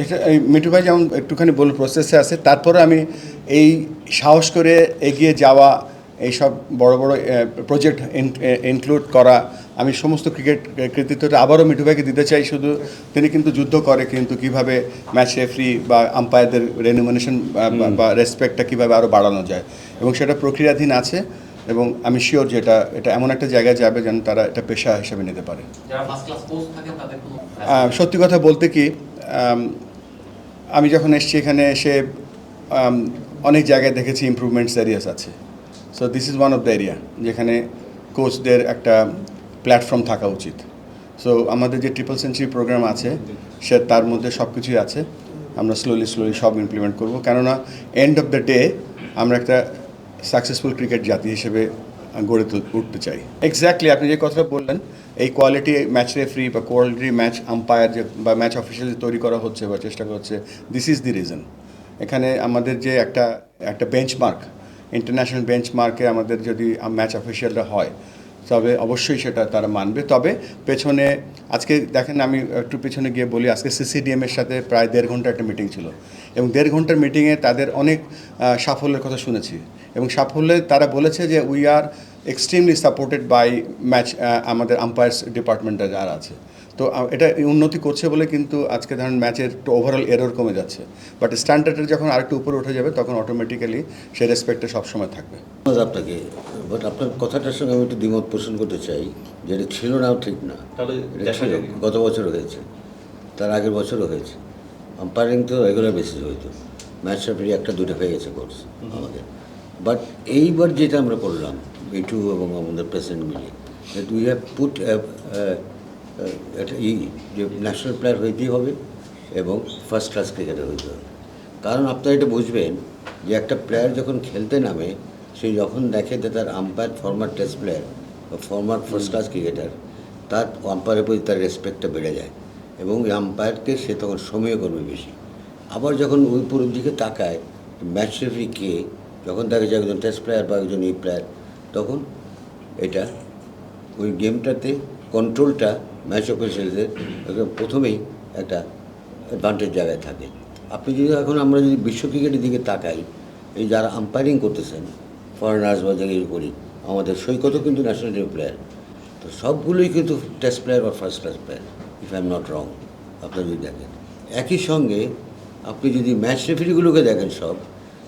এটা এই মিঠু ভাই যেমন একটুখানি বল প্রসেসে আছে, তারপরে আমি এই সাহস করে এগিয়ে যাওয়া, এইসব বড় বড় প্রজেক্ট ইনক্লুড করা, আমি সমস্ত ক্রিকেট কৃতিত্বটা আবারও মিঠু ভাইকে দিতে চাই। শুধু তিনি কিন্তু যুদ্ধ করে, কিন্তু কিভাবে ম্যাচ রেফারি বা আম্পায়ারদের রেনুমিনেশন বা রেসপেক্টটা কীভাবে আরও বাড়ানো যায়, এবং সেটা প্রক্রিয়াধীন আছে। এবং আমি শিওর যে এটা এমন একটা জায়গায় যাবে যেন তারা এটা পেশা হিসেবে নিতে পারে। সত্যি কথা বলতে কি, আমি যখন এসেছি এখানে এসে অনেক জায়গায় দেখেছি ইমপ্রুভমেন্টস এরিয়াস আছে। So this is one of the area যেখানে কোচদের একটা প্ল্যাটফর্ম থাকা উচিত। সো আমাদের যে ট্রিপল সেঞ্চুরি প্রোগ্রাম আছে তার মধ্যে সব কিছুই আছে। আমরা স্লোলি সব ইমপ্লিমেন্ট করব, কেননা এন্ড অফ দ্য ডে আমরা একটা সাকসেসফুল ক্রিকেট জাতি হিসেবে গড়ে উঠতে চাই। এক্স্যাক্টলি আপনি যে কথাটা বললেন, এই কোয়ালিটি ম্যাচ রেফারি বা কোয়ালিটি ম্যাচ আম্পায়ার যে বা ম্যাচ অফিসিয়াল তৈরি করা হচ্ছে বা চেষ্টা হচ্ছে, দিস ইজ দি রিজন। এখানে আমাদের যে একটা বেঞ্চমার্ক, ইন্টারন্যাশনাল বেঞ্চমার্কে আমাদের যদি ম্যাচ অফিসিয়ালরা হয়, তবে অবশ্যই সেটা তারা মানবে। তবে পেছনে আজকে দেখেন, আমি একটু পেছনে গিয়ে বলি, আজকে সিসিডিএমের সাথে প্রায় 1.5 ঘন্টা একটা মিটিং ছিল, এবং 1.5 ঘন্টার মিটিংয়ে তাদের অনেক সাফল্যের কথা শুনেছি। এবং সাফল্যে তারা বলেছে যে we are extremely supported by match, আমাদের আম্পায়ার্স ডিপার্টমেন্টে যারা আছে। তো এটা উন্নতি করছে বলে কিন্তু আজকে ধরেন ম্যাচের একটু ওভারঅল এরর কমে যাচ্ছে, বাট স্ট্যান্ডার্ডের যখন আরেকটু উপরে উঠে যাবে তখন অটোমেটিক্যালি সেই রেসপেক্টটা সবসময় থাকবে। আপনাকে বাট আপনার কথাটার সঙ্গে আমি একটু দ্বিমত পোষণ করতে চাই, যে এটা ছিল নাও ঠিক না। এটা ছিল, গত বছরও হয়েছে, তার আগের বছরও হয়েছে। আম্পায়ারিং তো রেগুলার বেসিস হইতো, ম্যাচ রেফারি একটা দুটো হয়ে গেছে কোর্স আমাদের। বাট এইবার যেটা আমরা করলাম মিঠু এবং আমাদের প্রেসিডেন্ট মিলে, দ্যাট উই হ্যাভ পুট একটা যে ন্যাশনাল প্লেয়ার হইতেই হবে এবং ফার্স্ট ক্লাস ক্রিকেটার হইতে হবে। কারণ আপনারা এটা বুঝবেন যে একটা প্লেয়ার যখন খেলতে নামে, সে যখন দেখে যে তার আম্পায়ার ফর্মার টেস্ট প্লেয়ার বা ফর্মার ফার্স্ট ক্লাস ক্রিকেটার, তার আম্পায়ারের প্রতি তার রেসপেক্টটা বেড়ে যায়, এবং এই আম্পায়ারকে সে তখন সময় করবে বেশি। আবার যখন ওই পুরোর দিকে তাকায় ম্যাচ রেফারি কে, যখন দেখে যে একজন টেস্ট প্লেয়ার বা একজন প্লেয়ার, তখন এটা ওই গেমটাতে কন্ট্রোলটা ম্যাচ অফিসিয়ালদের প্রথমেই একটা অ্যাডভান্টেজ জায়গায় থাকে। আপনি যদি এখন আমরা যদি বিশ্ব ক্রিকেটের দিকে তাকাই, এই যারা আম্পায়ারিং করতেছেন ফরেনার্স বা জায়গায় করি, আমাদের সৈকতও কিন্তু ন্যাশনাল টিম প্লেয়ার। তো সবগুলোই কিন্তু টেস্ট প্লেয়ার বা first class player, if I am not wrong. আপনারা যদি দেখেন একই সঙ্গে আপনি যদি ম্যাচ রেফারিগুলোকে দেখেন, সব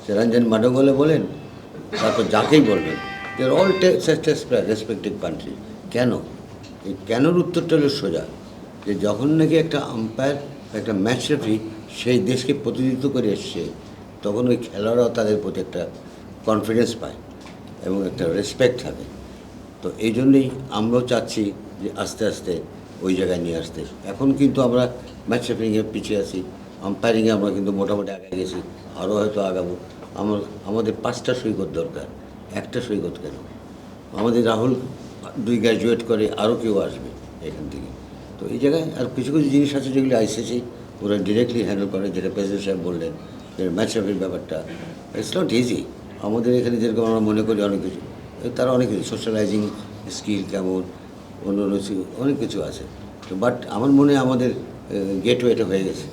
সে রঞ্জন মাডঙ্গলে বলেন, তারপর যাকেই বলবেন, they are all test player respective country. কেন? এই কেনর উত্তরটা হলো সোজা, যে যখন নাকি একটা আম্পায়ার একটা ম্যাচ রেফারি সেই দেশকে প্রতিনিধিত্ব করে এসছে, তখন ওই খেলোয়াড়রাও তাদের প্রতি একটা কনফিডেন্স পায় এবং একটা রেসপেক্ট থাকে। তো এই জন্যেই আমরাও চাচ্ছি যে আস্তে আস্তে ওই জায়গায় নিয়ে আসতে। এখন কিন্তু আমরা ম্যাচ রেফারিংয়ে পিছিয়ে আছি, আম্পায়ারিংয়ে আমরা কিন্তু মোটামুটি আগে গেছি, আরও হয়তো আগাবো। আমাদের 5টা সৈকত দরকার, একটা সৈকত কেন? আমাদের রাহুল 2 গ্র্যাজুয়েট করে, আরও কেউ আসবে এখান থেকে। তো এই জায়গায় আর কিছু কিছু জিনিস আছে যেগুলি আইসিসি ওরা ডিরেক্টলি হ্যান্ডেল করে, যেটা প্রেসিডেন্ট সাহেব বললেন, যে ম্যাচ রেফারির ব্যাপারটা ইটস নট ইজি। আমাদের এখানে যেরকম আমরা মনে করি অনেক কিছু, তারা অনেক কিছু সোশ্যালাইজিং স্কিল কেমন, অন্য অনেক কিছু আছে। তো বাট আমার মনে হয় আমাদের গেটওয়েটা হয়ে গেছে।